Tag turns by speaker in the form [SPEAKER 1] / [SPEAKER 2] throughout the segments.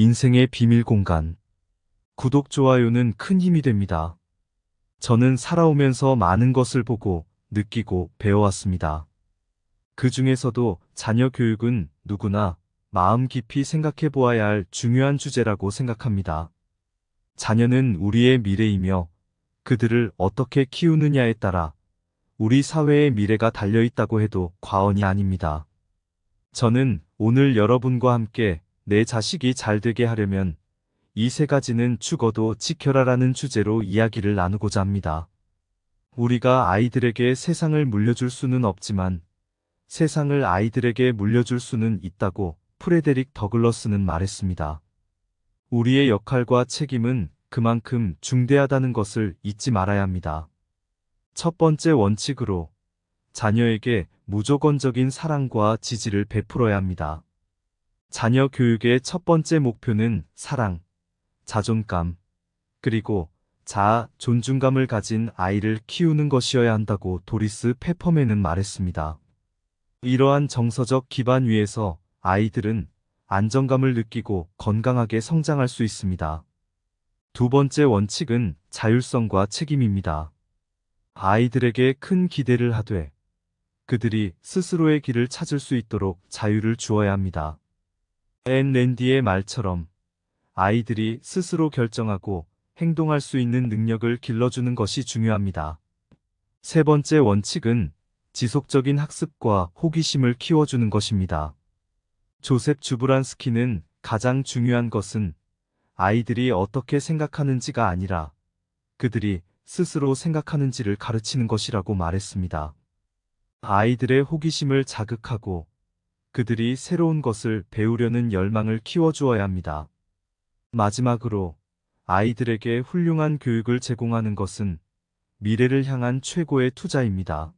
[SPEAKER 1] 인생의 비밀 공간. 구독, 좋아요는 큰 힘이 됩니다. 저는 살아오면서 많은 것을 보고, 느끼고, 배워왔습니다. 그 중에서도 자녀 교육은 누구나 마음 깊이 생각해 보아야 할 중요한 주제라고 생각합니다. 자녀는 우리의 미래이며 그들을 어떻게 키우느냐에 따라 우리 사회의 미래가 달려있다고 해도 과언이 아닙니다. 저는 오늘 여러분과 함께 내 자식이 잘 되게 하려면 이 세 가지는 죽어도 지켜라라는 주제로 이야기를 나누고자 합니다. 우리가 아이들에게 세상을 물려줄 수는 없지만 세상을 아이들에게 물려줄 수는 있다고 프레데릭 더글러스는 말했습니다. 우리의 역할과 책임은 그만큼 중대하다는 것을 잊지 말아야 합니다. 첫 번째 원칙으로 자녀에게 무조건적인 사랑과 지지를 베풀어야 합니다. 자녀 교육의 첫 번째 목표는 사랑, 자존감, 그리고 자아, 존중감을 가진 아이를 키우는 것이어야 한다고 도리스 페퍼맨은 말했습니다. 이러한 정서적 기반 위에서 아이들은 안정감을 느끼고 건강하게 성장할 수 있습니다. 두 번째 원칙은 자율성과 책임입니다. 아이들에게 큰 기대를 하되 그들이 스스로의 길을 찾을 수 있도록 자유를 주어야 합니다. 앤 랜디의 말처럼 아이들이 스스로 결정하고 행동할 수 있는 능력을 길러주는 것이 중요합니다. 세 번째 원칙은 지속적인 학습과 호기심을 키워주는 것입니다. 조셉 주브란스키는 가장 중요한 것은 아이들이 어떻게 생각하는지가 아니라 그들이 스스로 생각하는지를 가르치는 것이라고 말했습니다. 아이들의 호기심을 자극하고 그들이 새로운 것을 배우려는 열망을 키워주어야 합니다. 마지막으로 아이들에게 훌륭한 교육을 제공하는 것은 미래를 향한 최고의 투자입니다.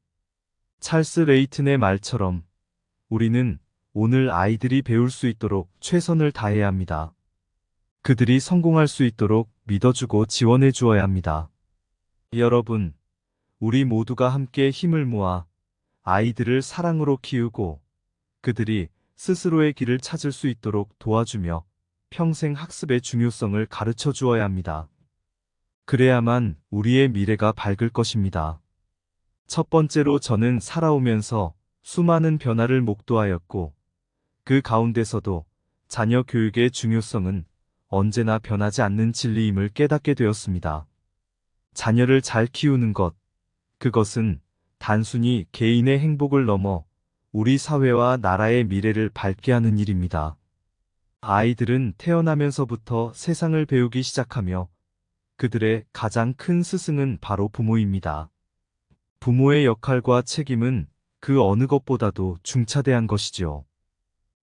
[SPEAKER 1] 찰스 레이튼의 말처럼 우리는 오늘 아이들이 배울 수 있도록 최선을 다해야 합니다. 그들이 성공할 수 있도록 믿어주고 지원해 주어야 합니다. 여러분, 우리 모두가 함께 힘을 모아 아이들을 사랑으로 키우고 그들이 스스로의 길을 찾을 수 있도록 도와주며 평생 학습의 중요성을 가르쳐 주어야 합니다. 그래야만 우리의 미래가 밝을 것입니다. 첫 번째로 저는 살아오면서 수많은 변화를 목도하였고 그 가운데서도 자녀 교육의 중요성은 언제나 변하지 않는 진리임을 깨닫게 되었습니다. 자녀를 잘 키우는 것, 그것은 단순히 개인의 행복을 넘어 우리 사회와 나라의 미래를 밝게 하는 일입니다. 아이들은 태어나면서부터 세상을 배우기 시작하며 그들의 가장 큰 스승은 바로 부모입니다. 부모의 역할과 책임은 그 어느 것보다도 중차대한 것이지요.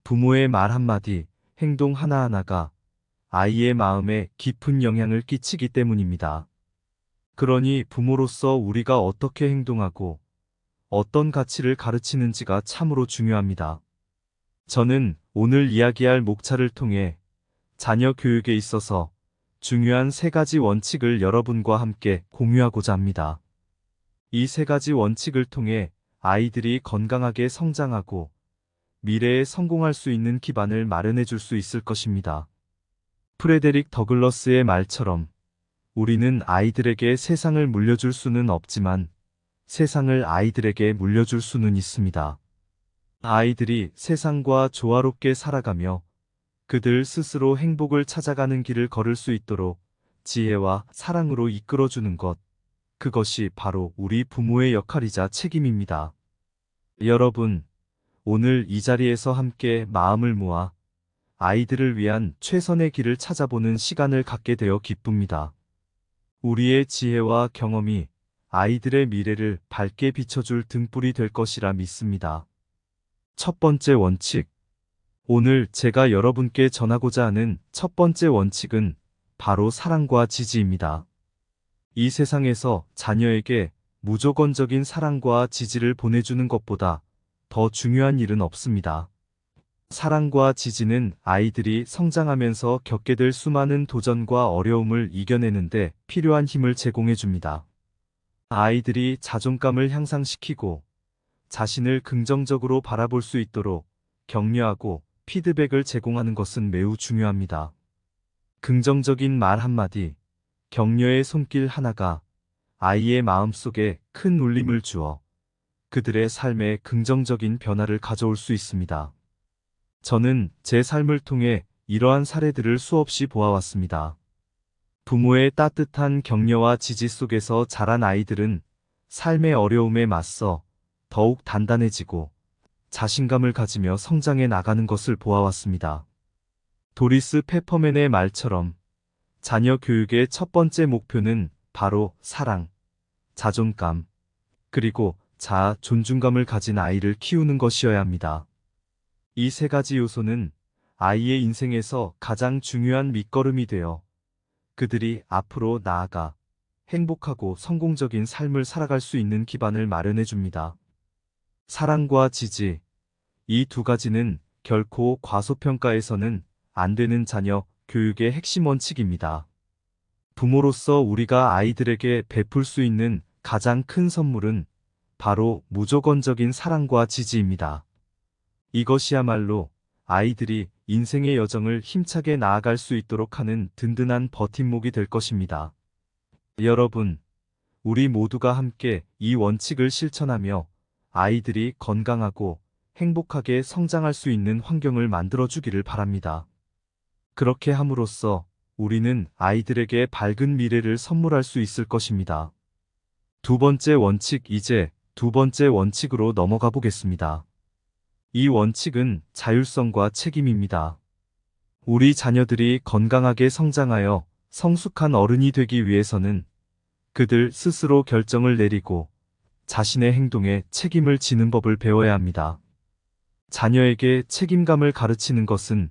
[SPEAKER 1] 부모의 말 한마디, 행동 하나하나가 아이의 마음에 깊은 영향을 끼치기 때문입니다. 그러니 부모로서 우리가 어떻게 행동하고 어떤 가치를 가르치는지가 참으로 중요합니다. 저는 오늘 이야기할 목차를 통해 자녀 교육에 있어서 중요한 세 가지 원칙을 여러분과 함께 공유하고자 합니다. 이 세 가지 원칙을 통해 아이들이 건강하게 성장하고 미래에 성공할 수 있는 기반을 마련해 줄 수 있을 것입니다. 프레데릭 더글러스의 말처럼 우리는 아이들에게 세상을 물려줄 수는 없지만 세상을 아이들에게 물려줄 수는 있습니다. 아이들이 세상과 조화롭게 살아가며 그들 스스로 행복을 찾아가는 길을 걸을 수 있도록 지혜와 사랑으로 이끌어주는 것, 그것이 바로 우리 부모의 역할이자 책임입니다. 여러분, 오늘 이 자리에서 함께 마음을 모아 아이들을 위한 최선의 길을 찾아보는 시간을 갖게 되어 기쁩니다. 우리의 지혜와 경험이 아이들의 미래를 밝게 비춰줄 등불이 될 것이라 믿습니다. 첫 번째 원칙. 오늘 제가 여러분께 전하고자 하는 첫 번째 원칙은 바로 사랑과 지지입니다. 이 세상에서 자녀에게 무조건적인 사랑과 지지를 보내주는 것보다 더 중요한 일은 없습니다. 사랑과 지지는 아이들이 성장하면서 겪게 될 수많은 도전과 어려움을 이겨내는데 필요한 힘을 제공해 줍니다. 아이들이 자존감을 향상시키고 자신을 긍정적으로 바라볼 수 있도록 격려하고 피드백을 제공하는 것은 매우 중요합니다. 긍정적인 말 한마디, 격려의 손길 하나가 아이의 마음속에 큰 울림을 주어 그들의 삶에 긍정적인 변화를 가져올 수 있습니다. 저는 제 삶을 통해 이러한 사례들을 수없이 보아왔습니다. 부모의 따뜻한 격려와 지지 속에서 자란 아이들은 삶의 어려움에 맞서 더욱 단단해지고 자신감을 가지며 성장해 나가는 것을 보아왔습니다. 도리스 페퍼맨의 말처럼 자녀 교육의 첫 번째 목표는 바로 사랑, 자존감, 그리고 자아 존중감을 가진 아이를 키우는 것이어야 합니다. 이 세 가지 요소는 아이의 인생에서 가장 중요한 밑거름이 되어 그들이 앞으로 나아가 행복하고 성공적인 삶을 살아갈 수 있는 기반을 마련해 줍니다. 사랑과 지지, 이 두 가지는 결코 과소평가해서는 안 되는 자녀 교육의 핵심 원칙입니다. 부모로서 우리가 아이들에게 베풀 수 있는 가장 큰 선물은 바로 무조건적인 사랑과 지지입니다. 이것이야말로 아이들이 인생의 여정을 힘차게 나아갈 수 있도록 하는 든든한 버팀목이 될 것입니다. 여러분, 우리 모두가 함께 이 원칙을 실천하며 아이들이 건강하고 행복하게 성장할 수 있는 환경을 만들어주기를 바랍니다. 그렇게 함으로써 우리는 아이들에게 밝은 미래를 선물할 수 있을 것입니다. 두 번째 원칙, 이제 두 번째 원칙으로 넘어가 보겠습니다. 이 원칙은 자율성과 책임입니다. 우리 자녀들이 건강하게 성장하여 성숙한 어른이 되기 위해서는 그들 스스로 결정을 내리고 자신의 행동에 책임을 지는 법을 배워야 합니다. 자녀에게 책임감을 가르치는 것은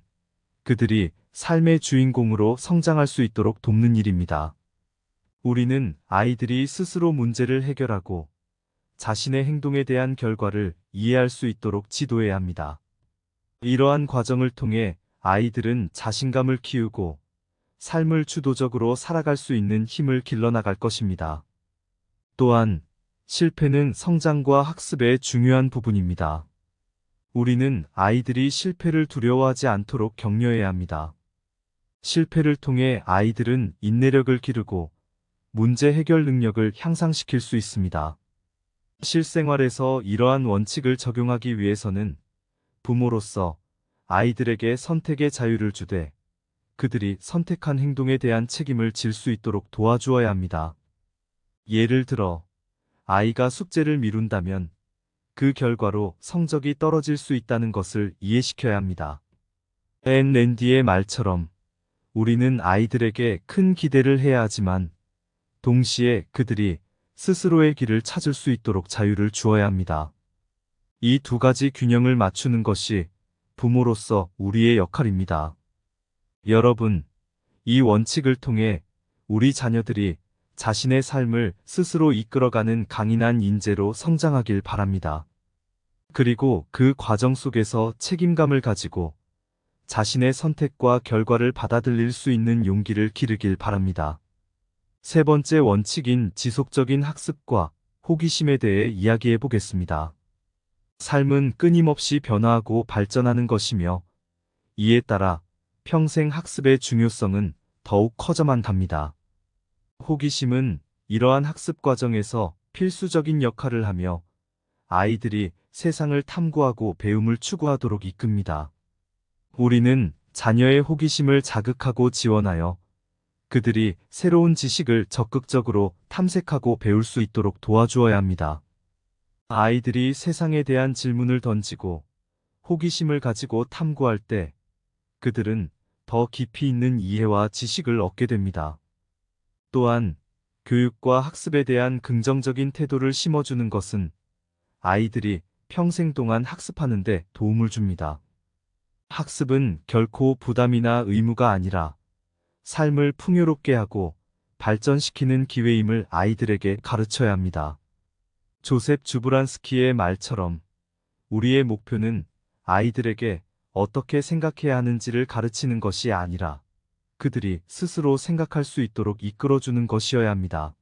[SPEAKER 1] 그들이 삶의 주인공으로 성장할 수 있도록 돕는 일입니다. 우리는 아이들이 스스로 문제를 해결하고 자신의 행동에 대한 결과를 이해할 수 있도록 지도해야 합니다. 이러한 과정을 통해 아이들은 자신감을 키우고 삶을 주도적으로 살아갈 수 있는 힘을 길러나갈 것입니다. 또한 실패는 성장과 학습의 중요한 부분입니다. 우리는 아이들이 실패를 두려워하지 않도록 격려해야 합니다. 실패를 통해 아이들은 인내력을 기르고 문제 해결 능력을 향상시킬 수 있습니다. 실생활에서 이러한 원칙을 적용하기 위해서는 부모로서 아이들에게 선택의 자유를 주되 그들이 선택한 행동에 대한 책임을 질 수 있도록 도와주어야 합니다. 예를 들어 아이가 숙제를 미룬다면 그 결과로 성적이 떨어질 수 있다는 것을 이해시켜야 합니다. 앤 랜디의 말처럼 우리는 아이들에게 큰 기대를 해야 하지만 동시에 그들이 스스로의 길을 찾을 수 있도록 자유를 주어야 합니다. 이 두 가지 균형을 맞추는 것이 부모로서 우리의 역할입니다. 여러분, 이 원칙을 통해 우리 자녀들이 자신의 삶을 스스로 이끌어가는 강인한 인재로 성장하길 바랍니다. 그리고 그 과정 속에서 책임감을 가지고 자신의 선택과 결과를 받아들일 수 있는 용기를 기르길 바랍니다. 세 번째 원칙인 지속적인 학습과 호기심에 대해 이야기해 보겠습니다. 삶은 끊임없이 변화하고 발전하는 것이며 이에 따라 평생 학습의 중요성은 더욱 커져만 갑니다. 호기심은 이러한 학습 과정에서 필수적인 역할을 하며 아이들이 세상을 탐구하고 배움을 추구하도록 이끕니다. 우리는 자녀의 호기심을 자극하고 지원하여 그들이 새로운 지식을 적극적으로 탐색하고 배울 수 있도록 도와주어야 합니다. 아이들이 세상에 대한 질문을 던지고 호기심을 가지고 탐구할 때 그들은 더 깊이 있는 이해와 지식을 얻게 됩니다. 또한 교육과 학습에 대한 긍정적인 태도를 심어주는 것은 아이들이 평생 동안 학습하는 데 도움을 줍니다. 학습은 결코 부담이나 의무가 아니라 삶을 풍요롭게 하고 발전시키는 기회임을 아이들에게 가르쳐야 합니다. 조셉 주브란스키의 말처럼 우리의 목표는 아이들에게 어떻게 생각해야 하는지를 가르치는 것이 아니라 그들이 스스로 생각할 수 있도록 이끌어주는 것이어야 합니다.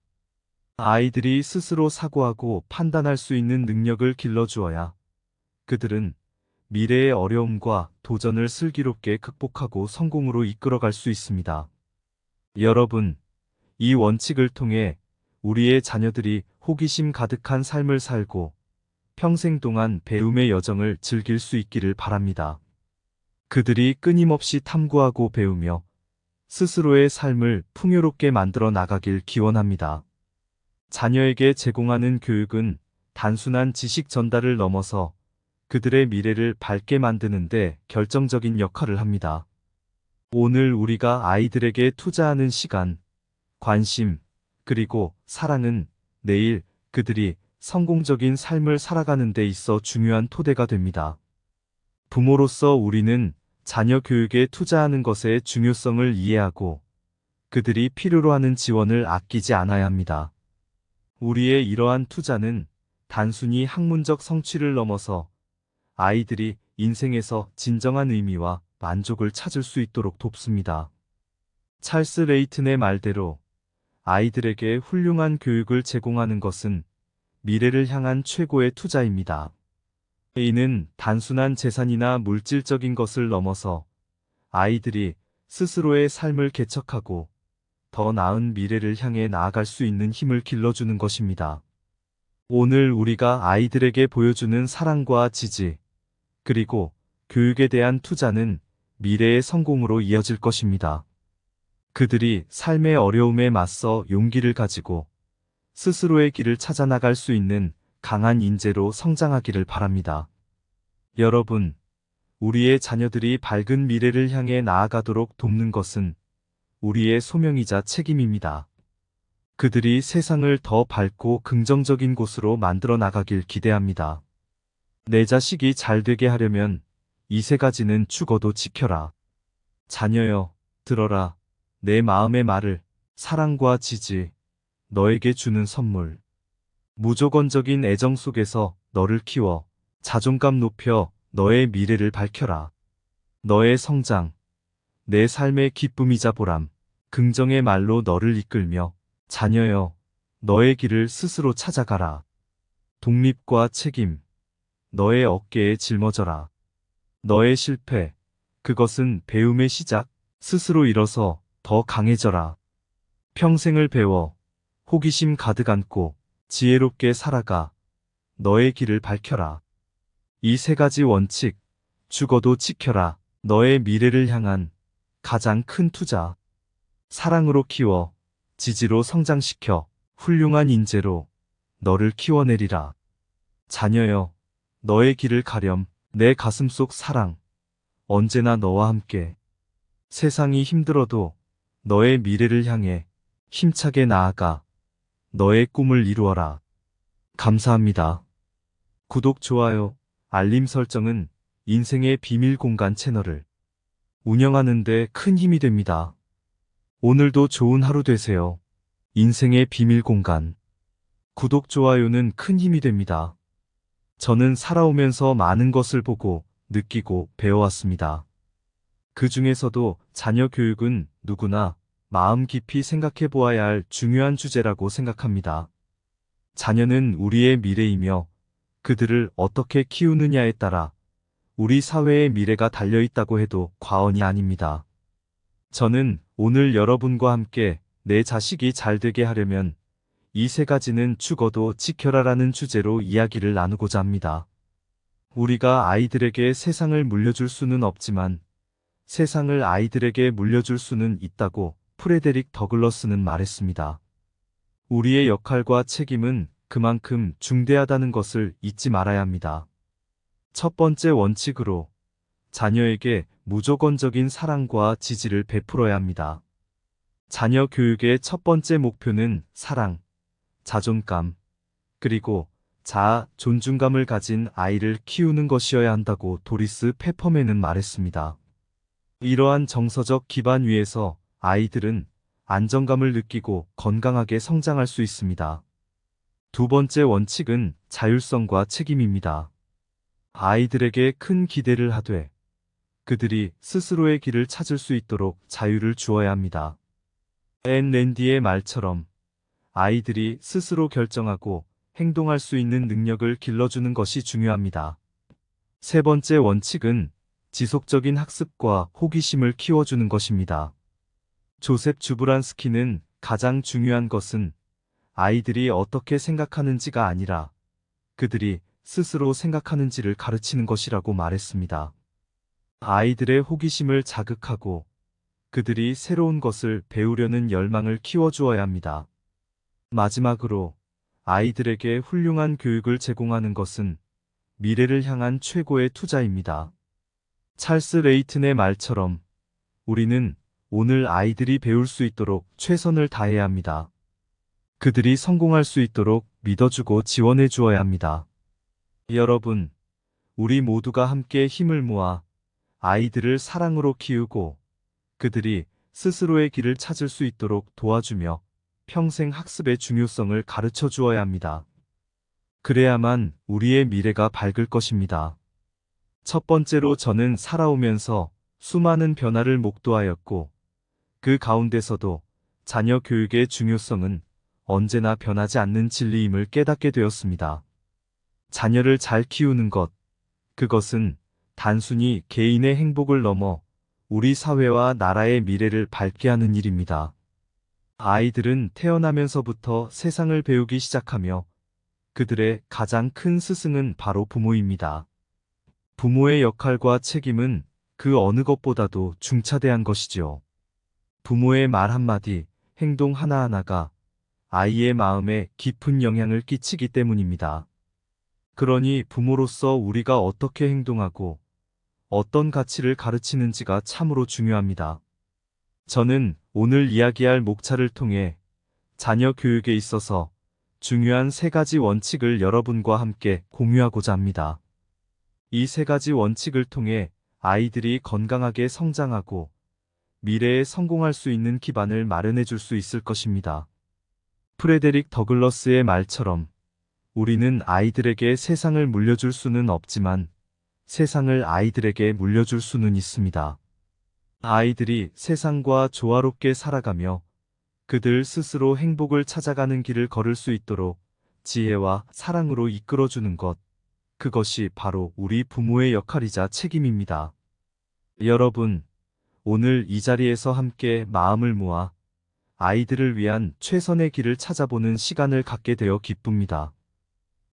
[SPEAKER 1] 아이들이 스스로 사고하고 판단할 수 있는 능력을 길러주어야 그들은 미래의 어려움과 도전을 슬기롭게 극복하고 성공으로 이끌어갈 수 있습니다. 여러분, 이 원칙을 통해 우리의 자녀들이 호기심 가득한 삶을 살고 평생 동안 배움의 여정을 즐길 수 있기를 바랍니다. 그들이 끊임없이 탐구하고 배우며 스스로의 삶을 풍요롭게 만들어 나가길 기원합니다. 자녀에게 제공하는 교육은 단순한 지식 전달을 넘어서 그들의 미래를 밝게 만드는 데 결정적인 역할을 합니다. 오늘 우리가 아이들에게 투자하는 시간, 관심, 그리고 사랑은 내일 그들이 성공적인 삶을 살아가는 데 있어 중요한 토대가 됩니다. 부모로서 우리는 자녀 교육에 투자하는 것의 중요성을 이해하고 그들이 필요로 하는 지원을 아끼지 않아야 합니다. 우리의 이러한 투자는 단순히 학문적 성취를 넘어서 아이들이 인생에서 진정한 의미와 만족을 찾을 수 있도록 돕습니다. 찰스 레이튼의 말대로 아이들에게 훌륭한 교육을 제공하는 것은 미래를 향한 최고의 투자입니다. 이는 단순한 재산이나 물질적인 것을 넘어서 아이들이 스스로의 삶을 개척하고 더 나은 미래를 향해 나아갈 수 있는 힘을 길러주는 것입니다. 오늘 우리가 아이들에게 보여주는 사랑과 지지, 그리고 교육에 대한 투자는 미래의 성공으로 이어질 것입니다. 그들이 삶의 어려움에 맞서 용기를 가지고 스스로의 길을 찾아 나갈 수 있는 강한 인재로 성장하기를 바랍니다. 여러분, 우리의 자녀들이 밝은 미래를 향해 나아가도록 돕는 것은 우리의 소명이자 책임입니다. 그들이 세상을 더 밝고 긍정적인 곳으로 만들어 나가길 기대합니다. 내 자식이 잘 되게 하려면 이 세 가지는 죽어도 지켜라. 자녀여, 들어라. 내 마음의 말을, 사랑과 지지, 너에게 주는 선물. 무조건적인 애정 속에서 너를 키워 자존감 높여 너의 미래를 밝혀라. 너의 성장, 내 삶의 기쁨이자 보람, 긍정의 말로 너를 이끌며 자녀여, 너의 길을 스스로 찾아가라. 독립과 책임, 너의 어깨에 짊어져라. 너의 실패, 그것은 배움의 시작, 스스로 일어서 더 강해져라. 평생을 배워, 호기심 가득 안고 지혜롭게 살아가, 너의 길을 밝혀라. 이 세 가지 원칙, 죽어도 지켜라. 너의 미래를 향한 가장 큰 투자. 사랑으로 키워, 지지로 성장시켜, 훌륭한 인재로 너를 키워내리라. 자녀여, 너의 길을 가렴. 내 가슴속 사랑, 언제나 너와 함께. 세상이 힘들어도 너의 미래를 향해 힘차게 나아가 너의 꿈을 이루어라. 감사합니다. 구독, 좋아요, 알림 설정은 인생의 비밀 공간 채널을 운영하는 데 큰 힘이 됩니다. 오늘도 좋은 하루 되세요. 인생의 비밀 공간. 구독, 좋아요는 큰 힘이 됩니다. 저는 살아오면서 많은 것을 보고 느끼고 배워왔습니다. 그 중에서도 자녀 교육은 누구나 마음 깊이 생각해 보아야 할 중요한 주제라고 생각합니다. 자녀는 우리의 미래이며 그들을 어떻게 키우느냐에 따라 우리 사회의 미래가 달려있다고 해도 과언이 아닙니다. 저는 오늘 여러분과 함께 내 자식이 잘 되게 하려면 이 세 가지는 죽어도 지켜라라는 주제로 이야기를 나누고자 합니다. 우리가 아이들에게 세상을 물려줄 수는 없지만 세상을 아이들에게 물려줄 수는 있다고 프레데릭 더글러스는 말했습니다. 우리의 역할과 책임은 그만큼 중대하다는 것을 잊지 말아야 합니다. 첫 번째 원칙으로 자녀에게 무조건적인 사랑과 지지를 베풀어야 합니다. 자녀 교육의 첫 번째 목표는 사랑, 자존감, 그리고 자아, 존중감을 가진 아이를 키우는 것이어야 한다고 도리스 페퍼맨은 말했습니다. 이러한 정서적 기반 위에서 아이들은 안정감을 느끼고 건강하게 성장할 수 있습니다. 두 번째 원칙은 자율성과 책임입니다. 아이들에게 큰 기대를 하되 그들이 스스로의 길을 찾을 수 있도록 자유를 주어야 합니다. 앤 랜디의 말처럼 아이들이 스스로 결정하고 행동할 수 있는 능력을 길러주는 것이 중요합니다. 세 번째 원칙은 지속적인 학습과 호기심을 키워주는 것입니다. 조셉 주브란스키는 가장 중요한 것은 아이들이 어떻게 생각하는지가 아니라 그들이 스스로 생각하는지를 가르치는 것이라고 말했습니다. 아이들의 호기심을 자극하고 그들이 새로운 것을 배우려는 열망을 키워주어야 합니다. 마지막으로 아이들에게 훌륭한 교육을 제공하는 것은 미래를 향한 최고의 투자입니다. 찰스 레이튼의 말처럼 우리는 오늘 아이들이 배울 수 있도록 최선을 다해야 합니다. 그들이 성공할 수 있도록 믿어주고 지원해 주어야 합니다. 여러분, 우리 모두가 함께 힘을 모아 아이들을 사랑으로 키우고 그들이 스스로의 길을 찾을 수 있도록 도와주며 평생 학습의 중요성을 가르쳐 주어야 합니다. 그래야만 우리의 미래가 밝을 것입니다. 첫 번째로 저는 살아오면서 수많은 변화를 목도하였고 그 가운데서도 자녀 교육의 중요성은 언제나 변하지 않는 진리임을 깨닫게 되었습니다. 자녀를 잘 키우는 것, 그것은 단순히 개인의 행복을 넘어 우리 사회와 나라의 미래를 밝게 하는 일입니다. 아이들은 태어나면서부터 세상을 배우기 시작하며 그들의 가장 큰 스승은 바로 부모입니다. 부모의 역할과 책임은 그 어느 것보다도 중차대한 것이지요. 부모의 말 한마디, 행동 하나하나가 아이의 마음에 깊은 영향을 끼치기 때문입니다. 그러니 부모로서 우리가 어떻게 행동하고 어떤 가치를 가르치는지가 참으로 중요합니다. 저는 오늘 이야기할 목차를 통해 자녀 교육에 있어서 중요한 3가지 원칙을 여러분과 함께 공유하고자 합니다. 이 3가지 원칙을 통해 아이들이 건강하게 성장하고 미래에 성공할 수 있는 기반을 마련해 줄 수 있을 것입니다. 프레데릭 더글러스의 말처럼 우리는 아이들에게 세상을 물려줄 수는 없지만 세상을 아이들에게 물려줄 수는 있습니다. 아이들이 세상과 조화롭게 살아가며 그들 스스로 행복을 찾아가는 길을 걸을 수 있도록 지혜와 사랑으로 이끌어주는 것, 그것이 바로 우리 부모의 역할이자 책임입니다. 여러분, 오늘 이 자리에서 함께 마음을 모아 아이들을 위한 최선의 길을 찾아보는 시간을 갖게 되어 기쁩니다.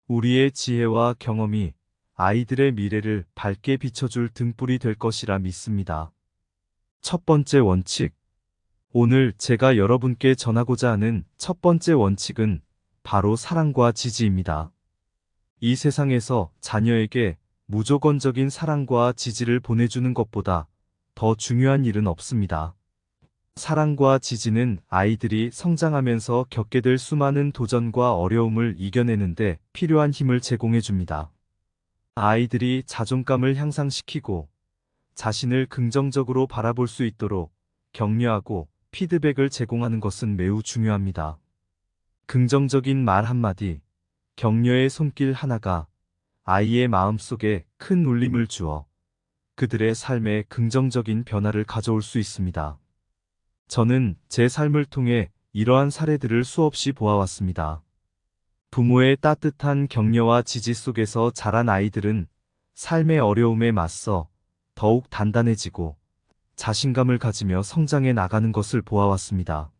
[SPEAKER 1] 우리의 지혜와 경험이 아이들의 미래를 밝게 비춰줄 등불이 될 것이라 믿습니다. 첫 번째 원칙. 오늘 제가 여러분께 전하고자 하는 첫 번째 원칙은 바로 사랑과 지지입니다. 이 세상에서 자녀에게 무조건적인 사랑과 지지를 보내주는 것보다 더 중요한 일은 없습니다. 사랑과 지지는 아이들이 성장하면서 겪게 될 수많은 도전과 어려움을 이겨내는데 필요한 힘을 제공해 줍니다. 아이들이 자존감을 향상시키고 자신을 긍정적으로 바라볼 수 있도록 격려하고 피드백을 제공하는 것은 매우 중요합니다. 긍정적인 말 한마디, 격려의 손길 하나가 아이의 마음속에 큰 울림을 주어 그들의 삶에 긍정적인 변화를 가져올 수 있습니다. 저는 제 삶을 통해 이러한 사례들을 수없이 보아왔습니다. 부모의 따뜻한 격려와 지지 속에서 자란 아이들은 삶의 어려움에 맞서 더욱 단단해지고 자신감을 가지며 성장해 나가는 것을 보아왔습니다.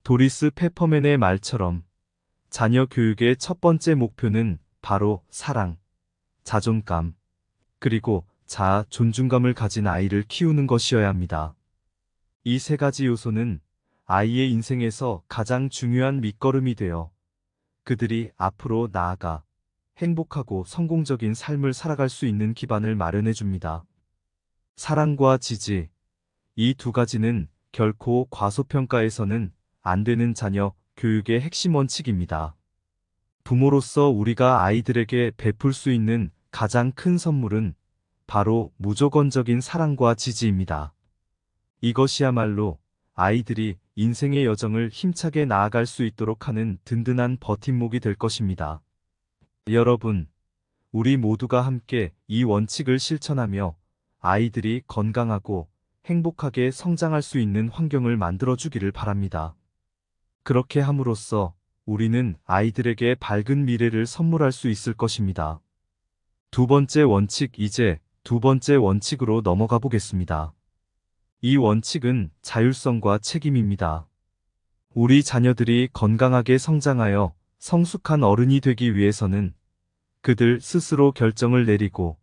[SPEAKER 1] 도리스 페퍼맨의 말처럼 자녀 교육의 첫 번째 목표는 바로 사랑, 자존감, 그리고 자아 존중감을 가진 아이를 키우는 것이어야 합니다. 이 3가지 요소는 아이의 인생에서 가장 중요한 밑거름이 되어 그들이 앞으로 나아가 행복하고 성공적인 삶을 살아갈 수 있는 기반을 마련해 줍니다. 사랑과 지지, 이 2가지는 결코 과소평가해서는 안 되는 자녀 교육의 핵심 원칙입니다. 부모로서 우리가 아이들에게 베풀 수 있는 가장 큰 선물은 바로 무조건적인 사랑과 지지입니다. 이것이야말로 아이들이 인생의 여정을 힘차게 나아갈 수 있도록 하는 든든한 버팀목이 될 것입니다. 여러분, 우리 모두가 함께 이 원칙을 실천하며 아이들이 건강하고 행복하게 성장할 수 있는 환경을 만들어주기를 바랍니다. 그렇게 함으로써 우리는 아이들에게 밝은 미래를 선물할 수 있을 것입니다. 2번째 원칙, 이제 2번째 원칙으로 넘어가 보겠습니다. 이 원칙은 자율성과 책임입니다. 우리 자녀들이 건강하게 성장하여 성숙한 어른이 되기 위해서는 그들 스스로 결정을 내리고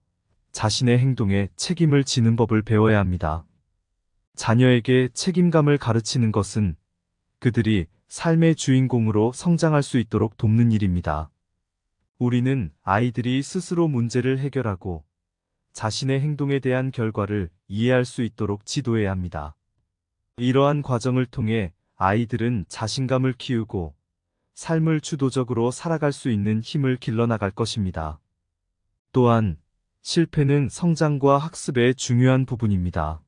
[SPEAKER 1] 자신의 행동에 책임을 지는 법을 배워야 합니다. 자녀에게 책임감을 가르치는 것은 그들이 삶의 주인공으로 성장할 수 있도록 돕는 일입니다. 우리는 아이들이 스스로 문제를 해결하고 자신의 행동에 대한 결과를 이해할 수 있도록 지도해야 합니다. 이러한 과정을 통해 아이들은 자신감을 키우고 삶을 주도적으로 살아갈 수 있는 힘을 길러나갈 것입니다. 또한 실패는 성장과 학습의 중요한 부분입니다.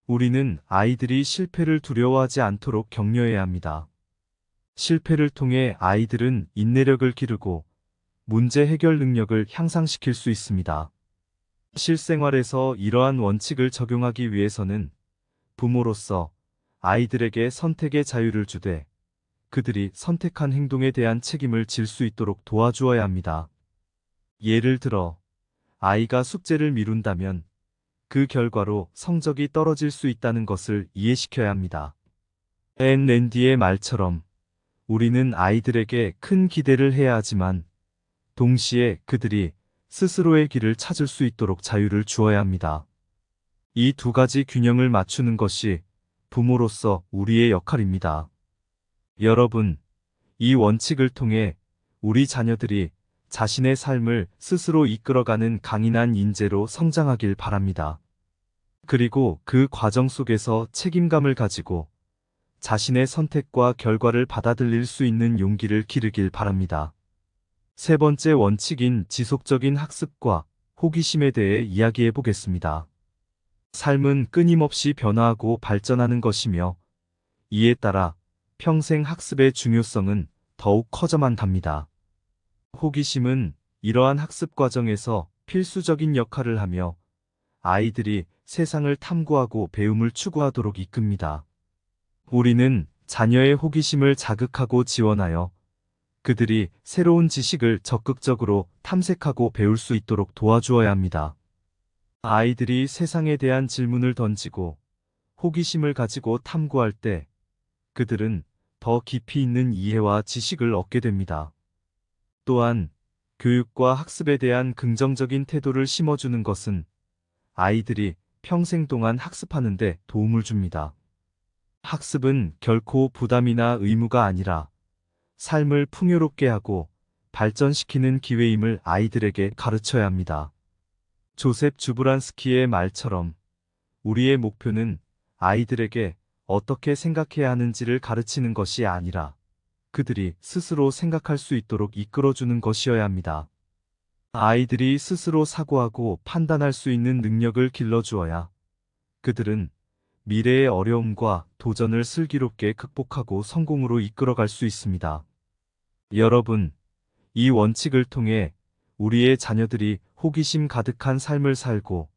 [SPEAKER 1] 우리는 아이들이 실패를 두려워하지 않도록 격려해야 합니다. 실패를 통해 아이들은 인내력을 기르고 문제 해결 능력을 향상시킬 수 있습니다. 실생활에서 이러한 원칙을 적용하기 위해서는 부모로서 아이들에게 선택의 자유를 주되 그들이 선택한 행동에 대한 책임을 질 수 있도록 도와주어야 합니다. 예를 들어 아이가 숙제를 미룬다면 그 결과로 성적이 떨어질 수 있다는 것을 이해시켜야 합니다. 앤 랜디의 말처럼 우리는 아이들에게 큰 기대를 해야 하지만 동시에 그들이 스스로의 길을 찾을 수 있도록 자유를 주어야 합니다. 이 두 가지 균형을 맞추는 것이 부모로서 우리의 역할입니다. 여러분, 이 원칙을 통해 우리 자녀들이 자신의 삶을 스스로 이끌어가는 강인한 인재로 성장하길 바랍니다. 그리고 그 과정 속에서 책임감을 가지고 자신의 선택과 결과를 받아들일 수 있는 용기를 기르길 바랍니다. 세 번째 원칙인 지속적인 학습과 호기심에 대해 이야기해 보겠습니다. 삶은 끊임없이 변화하고 발전하는 것이며 이에 따라 평생 학습의 중요성은 더욱 커져만 갑니다. 호기심은 이러한 학습 과정에서 필수적인 역할을 하며 아이들이 세상을 탐구하고 배움을 추구하도록 이끕니다. 우리는 자녀의 호기심을 자극하고 지원하여 그들이 새로운 지식을 적극적으로 탐색하고 배울 수 있도록 도와주어야 합니다. 아이들이 세상에 대한 질문을 던지고 호기심을 가지고 탐구할 때 그들은 더 깊이 있는 이해와 지식을 얻게 됩니다. 또한 교육과 학습에 대한 긍정적인 태도를 심어주는 것은 아이들이 평생 동안 학습하는 데 도움을 줍니다. 학습은 결코 부담이나 의무가 아니라 삶을 풍요롭게 하고 발전시키는 기회임을 아이들에게 가르쳐야 합니다. 조셉 주브란스키의 말처럼 우리의 목표는 아이들에게 어떻게 생각해야 하는지를 가르치는 것이 아니라 그들이 스스로 생각할 수 있도록 이끌어주는 것이어야 합니다. 아이들이 스스로 사고하고 판단할 수 있는 능력을 길러주어야 그들은 미래의 어려움과 도전을 슬기롭게 극복하고 성공으로 이끌어갈 수 있습니다. 여러분, 이 원칙을 통해 우리의 자녀들이 호기심 가득한 삶을 살고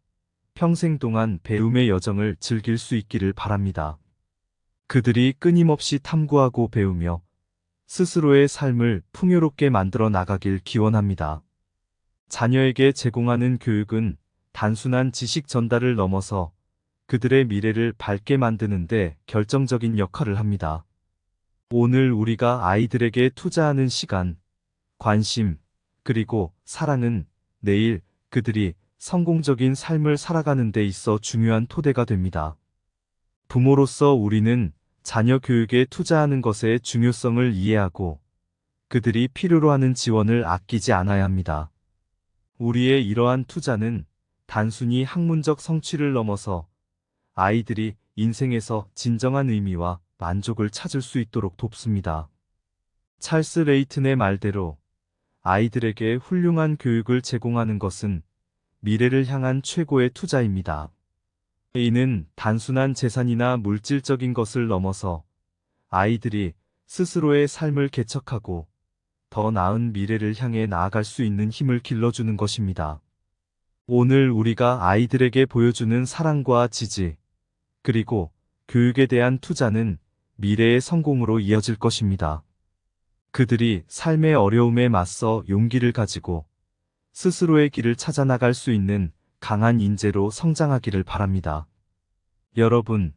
[SPEAKER 1] 평생 동안 배움의 여정을 즐길 수 있기를 바랍니다. 그들이 끊임없이 탐구하고 배우며 스스로의 삶을 풍요롭게 만들어 나가길 기원합니다. 자녀에게 제공하는 교육은 단순한 지식 전달을 넘어서 그들의 미래를 밝게 만드는 데 결정적인 역할을 합니다. 오늘 우리가 아이들에게 투자하는 시간, 관심, 그리고 사랑은 내일 그들이 성공적인 삶을 살아가는 데 있어 중요한 토대가 됩니다. 부모로서 우리는 자녀 교육에 투자하는 것의 중요성을 이해하고 그들이 필요로 하는 지원을 아끼지 않아야 합니다. 우리의 이러한 투자는 단순히 학문적 성취를 넘어서 아이들이 인생에서 진정한 의미와 만족을 찾을 수 있도록 돕습니다. 찰스 레이튼의 말대로 아이들에게 훌륭한 교육을 제공하는 것은 미래를 향한 최고의 투자입니다. 이는 단순한 재산이나 물질적인 것을 넘어서 아이들이 스스로의 삶을 개척하고 더 나은 미래를 향해 나아갈 수 있는 힘을 길러주는 것입니다. 오늘 우리가 아이들에게 보여주는 사랑과 지지, 그리고 교육에 대한 투자는 미래의 성공으로 이어질 것입니다. 그들이 삶의 어려움에 맞서 용기를 가지고 스스로의 길을 찾아 나갈 수 있는 강한 인재로 성장하기를 바랍니다. 여러분,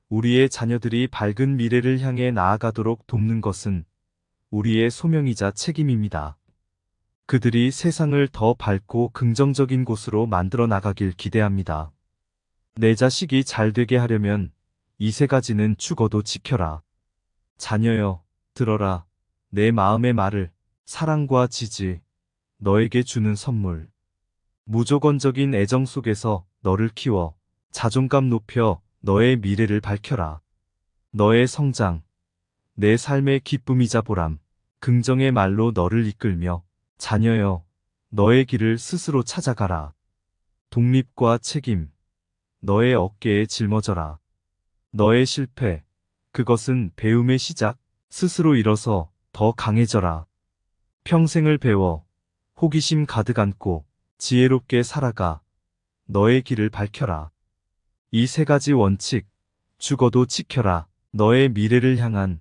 [SPEAKER 1] 우리의 자녀들이 밝은 미래를 향해 나아가도록 돕는 것은 우리의 소명이자 책임입니다. 그들이 세상을 더 밝고 긍정적인 곳으로 만들어 나가길 기대합니다. 내 자식이 잘 되게 하려면 이 세 가지는 죽어도 지켜라. 자녀여, 들어라. 내 마음의 말을, 사랑과 지지, 너에게 주는 선물. 무조건적인 애정 속에서 너를 키워 자존감 높여 너의 미래를 밝혀라. 너의 성장, 내 삶의 기쁨이자 보람, 긍정의 말로 너를 이끌며 자녀여, 너의 길을 스스로 찾아가라. 독립과 책임, 너의 어깨에 짊어져라. 너의 실패, 그것은 배움의 시작, 스스로 일어서 더 강해져라. 평생을 배워, 호기심 가득 안고 지혜롭게 살아가 너의 길을 밝혀라. 이 세 가지 원칙, 죽어도 지켜라. 너의 미래를 향한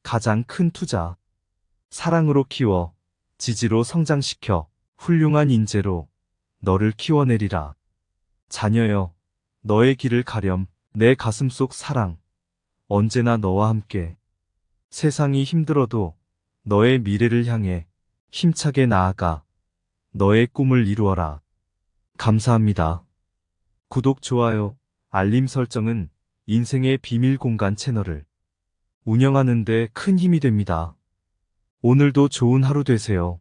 [SPEAKER 1] 가장 큰 투자. 사랑으로 키워, 지지로 성장시켜 훌륭한 인재로 너를 키워내리라. 자녀여, 너의 길을 가렴. 내 가슴 속 사랑, 언제나 너와 함께. 세상이 힘들어도 너의 미래를 향해 힘차게 나아가 너의 꿈을 이루어라. 감사합니다. 구독, 좋아요, 알림 설정은 인생의 비밀 공간 채널을 운영하는 데 큰 힘이 됩니다. 오늘도 좋은 하루 되세요.